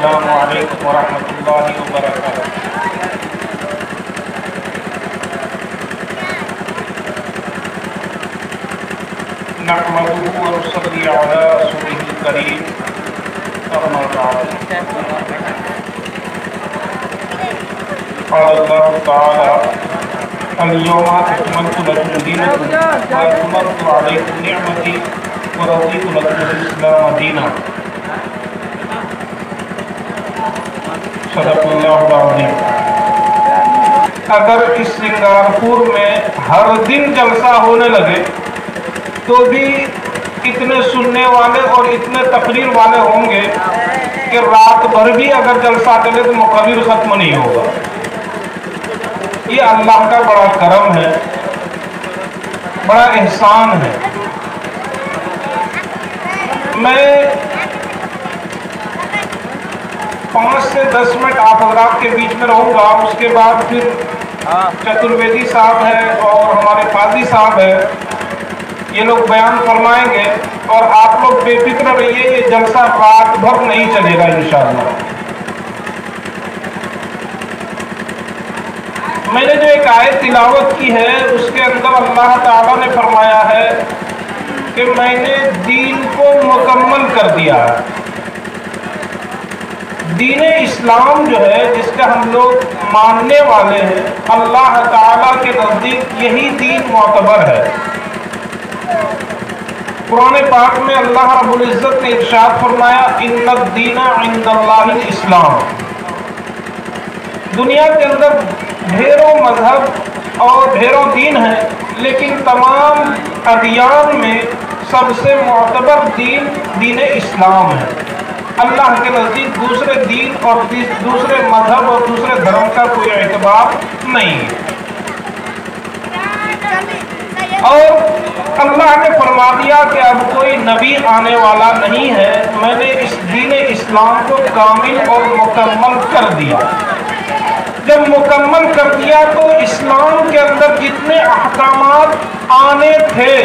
السلام علیکم ورحمۃ اللہ وبرکاتہ۔ نحمده ونصلي على رسوله الكريم أما بعد، قال الله تعالى: اليوم أكملت لكم دينكم وأتممت عليكم نعمتي ورضيت لكم الإسلام دينا۔ صدق اللہ العظیم۔ اگر اس سنگاپور میں ہر دن جلسہ ہونے لگے تو بھی اتنے سننے والے اور اتنے تقریر والے ہوں گے کہ رات بھر بھی اگر جلسہ چلے تو مقرر ختم نہیں ہوگا۔ یہ اللہ کا بڑا کرم ہے، بڑا احسان ہے۔ میں 5 سے 10 منٹ آپ حضرات کے بیچ میں رہوں گا، اس کے بعد پھر چترویدی صاحب ہے اور ہمارے قاضی صاحب ہے، یہ لوگ بیان فرمائیں گے، اور آپ لوگ بے فکر رہیے، یہ جلسہ رات بھر نہیں چلے گا انشاءاللہ۔ میں نے جو ایک آیت تلاوت کی ہے اس کے اندر اللہ تعالیٰ نے فرمایا ہے کہ میں نے دین کو مکمل کر دیا ہے۔ دین اسلام جو ہے، جس کا ہم لوگ ماننے والے ہیں، اللہ تعالیٰ کے نزدیک یہی دین معتبر ہے۔ قرآن پاک میں اللہ رب العزت نے ارشاد فرمایا: ان الدین عند اللہ الاسلام۔ دنیا کے اندر ڈھیروں مذہب اور ڈھیروں دین ہیں، لیکن تمام ادیان میں سب سے معتبر دین دین اسلام ہے۔ اللہ کے نزدیک دوسرے دین اور دوسرے مذہب اور دوسرے دھرم کا کوئی اعتبار نہیں ہے۔ اور اللہ نے فرما دیا کہ اب کوئی نبی آنے والا نہیں ہے، میں نے اس دین اسلام کو کامل اور مکمل کر دیا۔ جب مکمل کر دیا تو اسلام کے اندر جتنے احکامات آنے تھے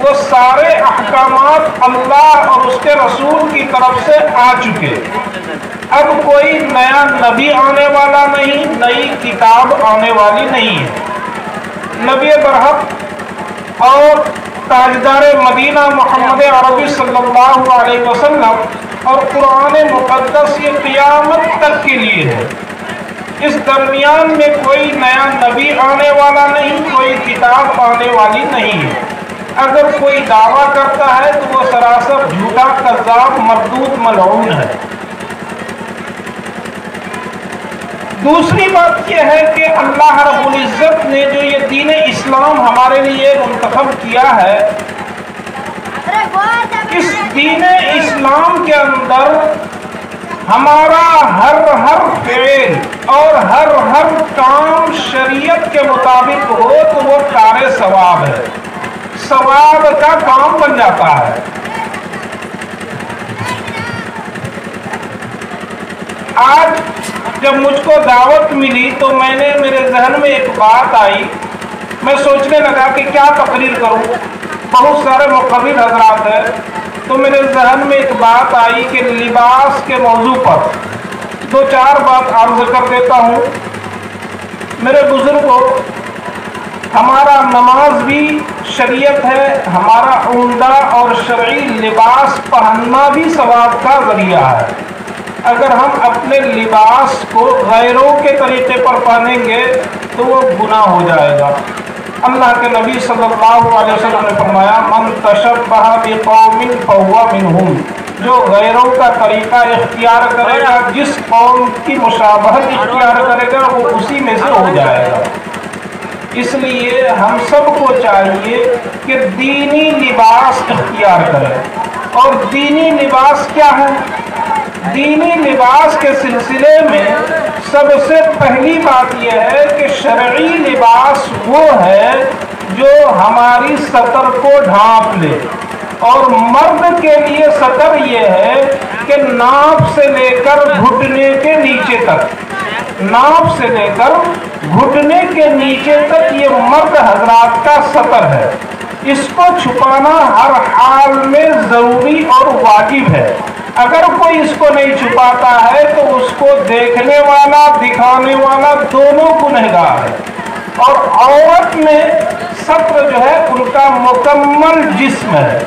وہ سارے احکامات اللہ اور اس کے رسول کی طرف سے آ چکے۔ اب کوئی نیا نبی آنے والا نہیں، نئی کتاب آنے والی نہیں ہے۔ نبی برحق اور تاجدار مدینہ محمد عربی صلی اللہ علیہ وسلم اور قرآن مقدس یہ قیامت تک کے لیے ہے۔ اس درمیان میں کوئی نیا نبی آنے والا نہیں، کوئی کتاب آنے والی نہیں ہے۔ اگر کوئی دعویٰ کرتا ہے تو وہ سراسر جھوٹا، کذاب، مردود، ملعون ہے۔ دوسری بات یہ ہے کہ اللہ رب العزت نے جو یہ دین اسلام ہمارے لیے منتخب کیا ہے، اس دین اسلام کے اندر ہمارا ہر فعل اور ہر کام شریعت کے مطابق ہو تو وہ کار ثواب ہے، ثواب کا کام بن جاتا ہے۔ آج جب مجھ کو دعوت ملی تو میرے ذہن میں ایک بات آئی، میں سوچنے لگا کہ کیا تقریر کروں، بہت سارے مقرر حضرات ہیں، تو میرے ذہن میں ایک بات آئی کہ لباس کے موضوع پر 2-4 بات عرض کر دیتا ہوں۔ میرے بزرگوں، ہمارا نماز بھی شریعت ہے، ہمارا عمدہ اور شرعی لباس پہننا بھی ثواب کا ذریعہ ہے۔ اگر ہم اپنے لباس کو غیروں کے طریقے پر پہنیں گے تو وہ گناہ ہو جائے گا۔ اللہ کے نبی صلی اللہ علیہ وسلم نے فرمایا: من تشبہ بقوم فہو منہم۔ جو غیروں کا طریقہ اختیار کرے گا، جس قوم کی مشابہت اختیار کرے گا، وہ اسی میں سے ہو جائے گا۔ اس لیے ہم سب کو چاہیے کہ دینی لباس اختیار کریں۔ اور دینی لباس کیا ہے؟ دینی لباس کے سلسلے میں سب سے پہلی بات یہ ہے کہ شرعی لباس وہ ہے جو ہماری سطر کو ڈھانپ لے، اور مرد کے لیے سطر یہ ہے کہ ناف سے لے کر گھٹنے کے نیچے تک، ناف سے لے کر گھٹنے کے نیچے تک یہ مرد حضرات کا سطر ہے۔ اس کو چھپانا ہر حال میں ضروری اور واجب ہے۔ اگر کوئی اس کو نہیں چھپاتا ہے تو اس کو دیکھنے والا دکھانے والا دونوں گنہگار ہے۔ اور عورت میں ستر جو ہے ان کا مکمل جسم ہے،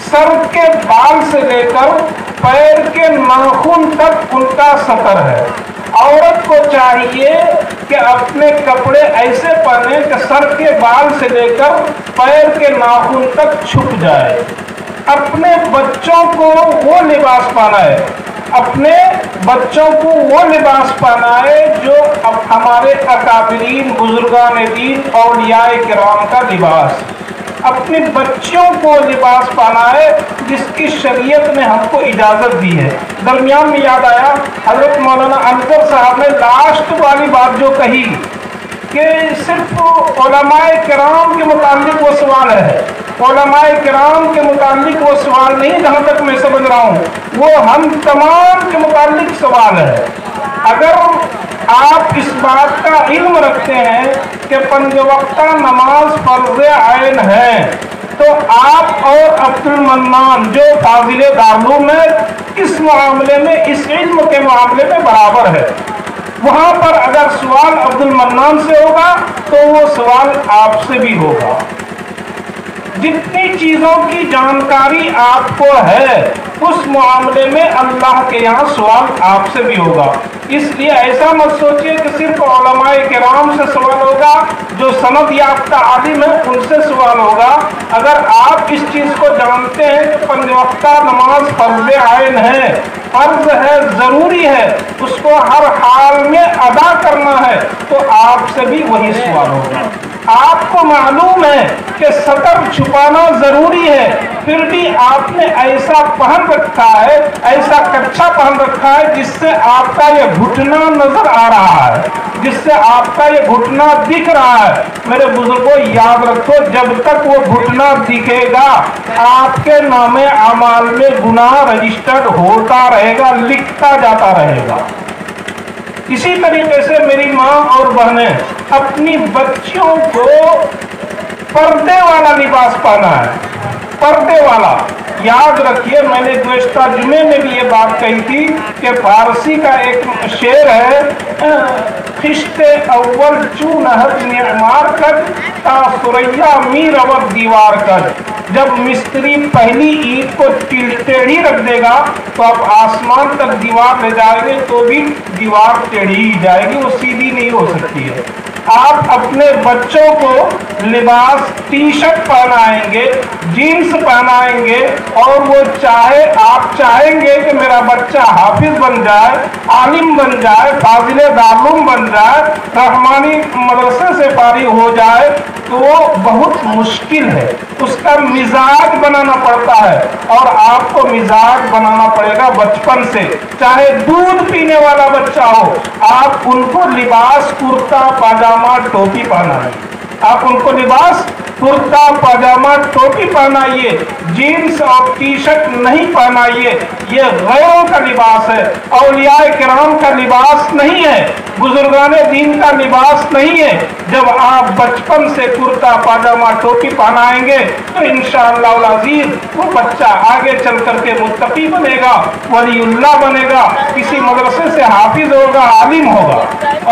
سر کے بال سے لے کر پیر کے ناخن تک ان کا ستر ہے۔ عورت کو چاہیے کہ اپنے کپڑے ایسے پہنے کہ سر کے بال سے لے کر پیر کے ناخن تک چھپ جائے۔ اپنے بچوں کو وہ لباس پہنائے، اپنے بچوں کو وہ لباس پہنائے جو اب ہمارے اکابرین بزرگان دین اولیاء کرام کا لباس، اپنی بچیوں کو لباس پہنائے جس کی شریعت نے ہم کو اجازت دی ہے۔ درمیان میں یاد آیا حضرت مولانا انصر صاحب نے لاسٹ والی بات جو کہی کہ صرف علماء کرام کے متعلق وہ سوال ہے، علماء کرام کے متعلق وہ سوال نہیں جہاں تک میں سمجھ رہا ہوں، وہ ہم تمام کے متعلق سوال ہے۔ اگر آپ اس بات کا علم رکھتے ہیں کہ پنج وقتہ نماز فرض عین ہے تو آپ اور عبد المنان جو فاضل دارالعلوم ہے اس معاملے میں، اس علم کے معاملے میں برابر ہے۔ وہاں پر اگر سوال عبد المنان سے ہوگا تو وہ سوال آپ سے بھی ہوگا۔ جتنی چیزوں کی جانکاری آپ کو ہے اس معاملے میں اللہ کے یہاں سوال آپ سے بھی ہوگا۔ اس لیے ایسا مت سوچئے کہ صرف علماء کرام سے سوال ہوگا، جو سند یافتہ عالم ہے ان سے سوال ہوگا۔ اگر آپ اس چیز کو جانتے ہیں کہ پنج وقتہ نماز فرض عین ہے، فرض ہے، ضروری ہے، اس کو ہر حال میں ادا کرنا ہے، تو آپ سے بھی وہی سوال ہوگا۔ آپ کو معلوم ہے کہ ستر چھپانا ضروری ہے، پھر بھی آپ نے ایسا پہن رکھا ہے، ایسا کچھا پہن رکھا ہے جس سے آپ کا یہ گھٹنا نظر آ رہا ہے، جس سے آپ کا یہ گھٹنا دکھ رہا ہے۔ میرے بزرگوں یاد رکھو، جب تک وہ گھٹنا دکھے گا آپ کے نام اعمال میں گناہ رجسٹرڈ ہوتا رہے گا، لکھتا جاتا رہے گا۔ اسی طریقے سے میری ماں اور بہنیں اپنی بچیوں کو پردے والا لباس پہنا ہے، پردے والا۔ یاد رکھیے میں نے گزشتہ جمعے میں بھی یہ بات کہی تھی کہ فارسی کا ایک شعر ہے، خشت اول چون نہد معمار کر تا سریا می رود دیوار کر۔ جب مستری پہلی اینٹ کو ٹیڑھی رکھ دے گا تو آپ آسمان تک دیوار لے جائیں گے تو بھی دیوار ٹیڑھی ہی جائے گی، وہ سیدھی نہیں ہو سکتی ہے۔ آپ اپنے بچوں کو لباس ٹی شرٹ پہنائیں گے، جینس پہنائیں گے، اور وہ آپ چاہیں گے کہ میرا بچہ حافظ بن جائے، عالم بن جائے، فاضل دارالعلوم بن جائے، رحمانی مدرسے سے فارغ ہو جائے، تو وہ بہت مشکل ہے۔ اس کا مزاج بنانا پڑتا ہے، اور آپ کو مزاج بنانا پڑے گا بچپن سے۔ چاہے دودھ پینے والا بچہ ہو، آپ ان کو لباس کرتا پاجامہ ٹوپی پہنائیے، آپ ان کو لباس کرتا پاجامہ ٹوپی پہنائیے، جینس اور ٹی شرٹ نہیں پہنائیے۔ یہ غیروں کا لباس ہے، اولیاء کرام کا لباس نہیں ہے، بزرگان دین کا لباس نہیں ہے۔ جب آپ بچپن سے کرتا پاجامہ ٹوپی پہنائیں گے تو انشاءاللہ العزیز وہ بچہ آگے چل کر کے متقی بنے گا، ولی اللہ بنے گا، کسی مدرسے سے حافظ ہوگا، عالم ہوگا۔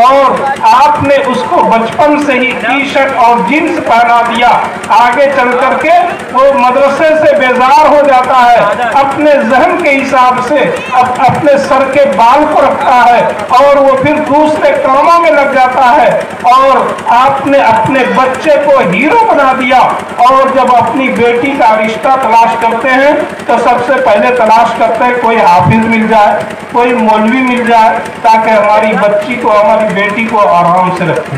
اور آپ نے اس کو بچپن سے ہی ٹی شرٹ اور جینس پہنا دیا، آگے چل کر کے وہ مدرسے سے بیزار ہو جاتا ہے، اپنے ذہن کے حساب سے اپنے سر کے بال کو رکھتا ہے، اور وہ پھر دوسرے کاموں میں لگ جاتا ہے، اور آپ نے اپنے بچے کو ہیرو بنا دیا۔ اور جب اپنی بیٹی کا رشتہ تلاش کرتے ہیں تو سب سے پہلے تلاش کرتے ہیں کوئی حافظ مل جائے، کوئی مولوی مل جائے، تاکہ ہماری بچی کو، ہماری بیٹی کو آرام سے رکھے۔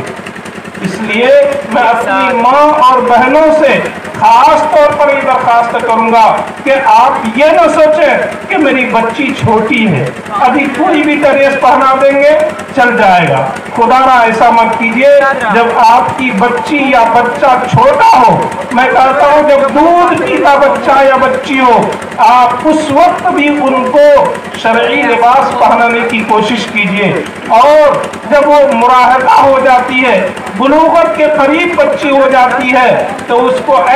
اس لیے میں اپنی ماں اور بہنوں سے خاص طور پر یہ درخواست کروں گا کہ آپ یہ نہ سوچیں کہ میری بچی چھوٹی ہے، ابھی کوئی بھی ڈریس پہنا دیں گے چل جائے گا۔ خدا نہ ایسا مت کیجیے۔ جب آپ کی بچی یا بچہ چھوٹا ہو، میں کہتا ہوں جب دودھ پیتا بچہ یا بچی ہو، آپ اس وقت بھی ان کو شرعی لباس پہنانے کی کوشش کیجیے۔ اور جب وہ مراہدہ ہو جاتی ہے، بلوغت کے قریب بچی ہو جاتی ہے، تو اس کو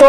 2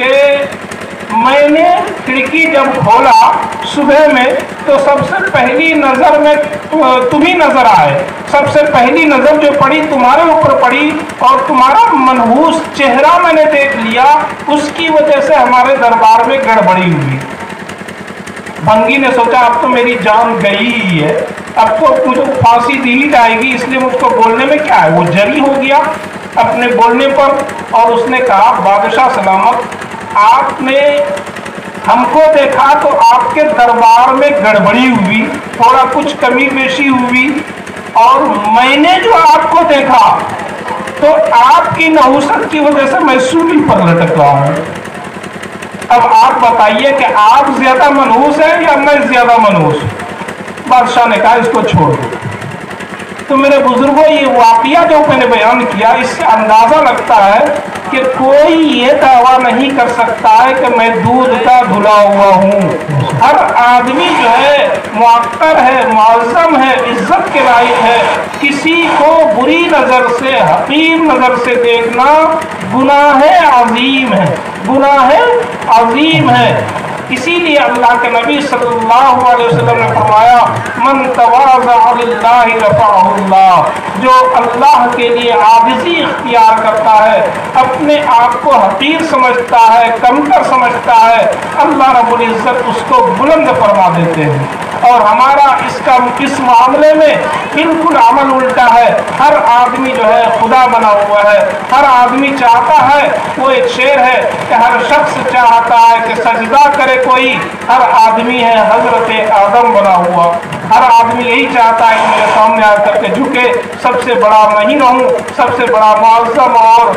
کہ میں نے کھڑکی جب کھولا صبح میں تو سب سے پہلی نظر میں تم ہی نظر آئے، سب سے پہلی نظر جو پڑی تمہارے اوپر پڑی اور تمہارا منحوس چہرہ میں نے دیکھ لیا، اس کی وجہ سے ہمارے دربار میں گڑبڑی ہوئی۔ بھنگی نے سوچا اب تو میری جان گئی ہی ہے، اب تو مجھے پھانسی دی ہی جائے گی، اس لیے مجھ کو بولنے میں کیا ہے۔ وہ جری ہو گیا اپنے بولنے پر اور اس نے کہا بادشاہ سلامت، آپ نے ہم کو دیکھا تو آپ کے دربار میں گڑبڑی ہوئی، تھوڑا کچھ کمی بیشی ہوئی، اور میں نے جو آپ کو دیکھا تو آپ کی نحوست کی وجہ سے میں سولی پر لٹک رہا ہوں۔ اب آپ بتائیے کہ آپ زیادہ منحوس ہیں یا میں زیادہ منحوس ہوں؟ بادشاہ نے کہا اس کو چھوڑ دو۔ تو میرے بزرگوں، یہ واقعہ جو میں نے بیان کیا، اس سے اندازہ لگتا ہے کہ کوئی یہ دعویٰ نہیں کر سکتا ہے کہ میں دودھ کا دھلا ہوا ہوں۔ ہر آدمی جو ہے معطر ہے، معظم ہے، عزت کے لائق ہے۔ کسی کو بری نظر سے، حقیر نظر سے دیکھنا گناہ عظیم ہے، گناہ عظیم ہے۔ اسی لیے اللہ کے نبی صلی اللہ علیہ وسلم نے فرمایا من تواضع للہ رفعہ اللہ، جو اللہ کے لیے عاجزی اختیار کرتا ہے، اپنے آپ کو حقیر سمجھتا ہے، کمتر سمجھتا ہے، اللہ رب العزت اس کو بلند فرما دیتے ہیں۔ اور ہمارا اس معاملے میں بالکل عمل الٹا ہے۔ ہر آدمی جو ہے خدا بنا ہوا ہے، ہر آدمی چاہتا ہے، وہ ایک شعر ہے کہ ہر شخص چاہتا ہے کہ سجدہ کرے کوئی، ہر آدمی ہے حضرت آدم بنا ہوا۔ ہر آدمی یہی چاہتا ہے کہ میرے سامنے آ کر کے جھکے، سب سے بڑا میں ہی رہوں، سب سے بڑا معظم اور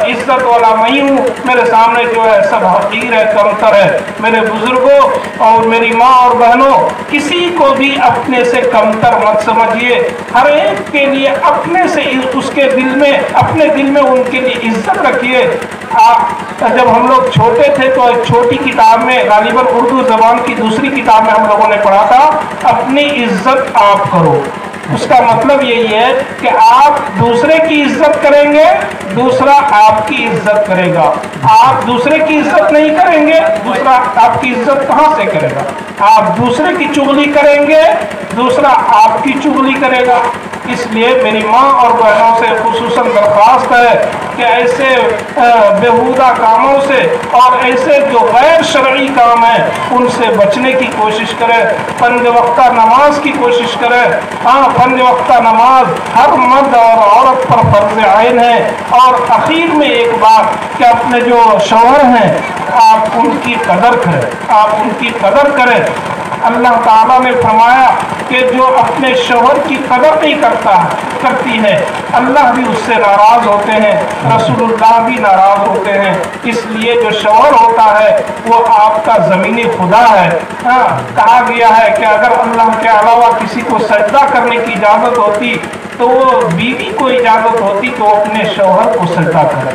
عزت والا میں ہی ہوں، میرے سامنے جو ہے سب حقیر ہے، کمتر ہے۔ میرے بزرگوں اور میری ماں اور بہنوں، کسی کو بھی اپنے سے کمتر مت سمجھیے، ہر ایک کے لیے اپنے سے اس کے دل میں، اپنے دل میں ان کے لیے عزت رکھیے۔ جب ہم لوگ چھوٹے تھے تو ایک چھوٹی کتاب میں، غالباً اردو زبان کی دوسری کتاب میں ہم لوگوں نے پڑھا تھا اپنی عزت آپ کرو۔ اس کا مطلب یہی ہے کہ آپ دوسرے کی عزت کریں گے، دوسرا آپ کی عزت کرے گا۔ آپ دوسرے کی عزت نہیں کریں گے، دوسرا آپ کی عزت کہاں سے کرے گا؟ آپ دوسرے کی چغلی کریں گے، دوسرا آپ کی چغلی کرے گا۔ اس لیے میری ماں اور بہنوں سے خصوصاً درخواست ہے کہ ایسے بیہودہ کاموں سے اور ایسے جو غیر شرعی کام ہیں ان سے بچنے کی کوشش کریں، پنج وقتہ نماز کی کوشش کریں۔ ہاں، پنج وقتہ نماز ہر مرد اور عورت پر فرض عین ہے۔ اور اخیر میں ایک بات کہ اپنے جو شوہر ہیں آپ ان کی قدر کریں، آپ ان کی قدر کریں۔ اللہ تعالیٰ نے فرمایا کہ جو اپنے شوہر کی قدر نہیں کرتی ہے اللہ بھی اس سے ناراض ہوتے ہیں، رسول اللہ بھی ناراض ہوتے ہیں۔ اس لیے جو شوہر ہوتا ہے وہ آپ کا زمینی خدا ہے۔ ہاں، کہا گیا ہے کہ اگر اللہ کے علاوہ کسی کو سجدہ کرنے کی اجازت ہوتی تو وہ بیوی کو اجازت ہوتی تو اپنے شوہر کو سجدہ کرے۔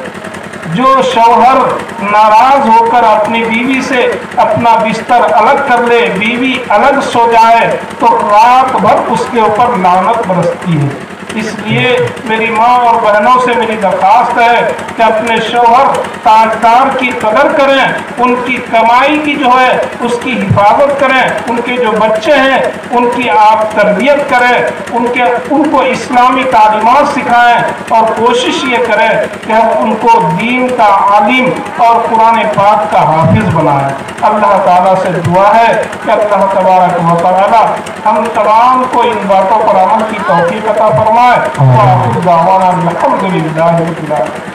جو شوہر ناراض ہو کر اپنی بیوی سے اپنا بستر الگ کر لے، بیوی الگ سو جائے تو رات بھر اس کے اوپر لعنت برستی ہے۔ اس لیے میری ماں اور بہنوں سے میری درخواست ہے کہ اپنے شوہر تاجدار کی قدر کریں، ان کی کمائی کی جو ہے اس کی حفاظت کریں، ان کے جو بچے ہیں ان کی آپ تربیت کریں، ان کو اسلامی تعلیمات سکھائیں اور کوشش یہ کریں کہ ہم ان کو دین کا عالم اور قرآن پاک کا حافظ بنائیں۔ اللہ تعالیٰ سے دعا ہے کہ اللہ تبارک و تعالیٰ ہم تمام کو ان باتوں پر عمل کی توفیق عطا فرمائے۔ وآخر دعوانا الحمد للہ رب العالمین۔